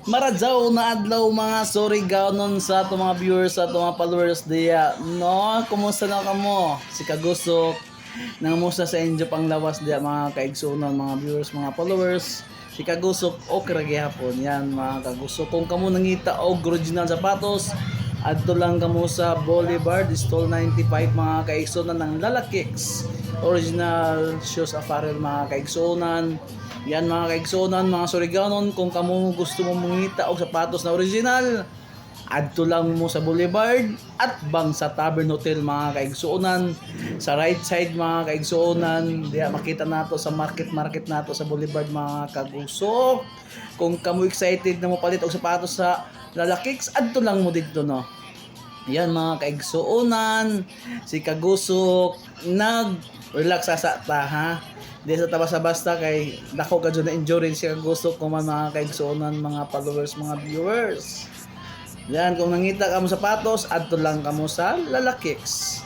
Maradyaw na adlaw mga Surigao sa ato mga viewers sa ato mga followers diya. No, kumusta na kamo? Si Kagusok nangamusta sa inyo pang lawas diya mga kaigsunon, mga viewers, mga followers. Si Kagusok okay ra gyapon yan mga Kagusok. Kung kamo nangita og original sapatos, adto lang kamo sa Boulevard Stall 95 mga kaigsunan ng Lalakix. Original shoes apparel mga kaigsunan. Yan mga kaigsunan, mga Surigaonon, kung kamo gusto mo mangita og sapatos na original, adto lang mo sa Boulevard at bang sa Tavern Hotel mga kaigsunan. Sa right side mga kaigsunan, diya makita nato sa market nato sa Boulevard mga kagusok. Kung kamo excited na mo palit og sapatos sa Lalakix, adto lang mo dito no. Yan mga kaigsuonan, si Kagusok nag-relax sa ta ha. Di sa basta kay dako ka dyan na endurance si Kagusok kung man mga kaigsuonan, mga followers, mga viewers. Yan, kung nangita ka mo sapatos, adto lang ka mo sa Lalakix.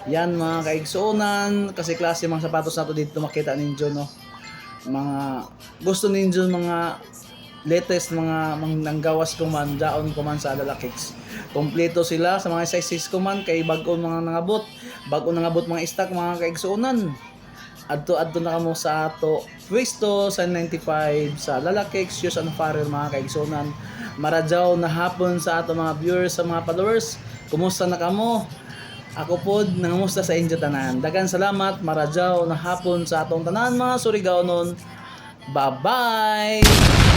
Yan mga kaigsuonan, kasi klase mga sapatos nato dito makita ninyo no. Mga gusto ninyo mga latest mga nanggawas ko man daon ko man sa Lalakix. Kompleto sila sa mga sizes ko man kay bag-o mga nangabot. Bag-o nangabot mga stock mga kaigsuonan. Adto na kamo sa ato pwesto sa 95 sa Lalakix Shoes and Apparel mga kaigsuonan. Maradyaw na hapon sa ato mga viewers, sa mga followers. Kumusta na kamo? Ako pod nangamusta sa inyo tanan. Daghang salamat, maradyaw na hapon sa atong tanan mga Surigaonon. Bye-bye.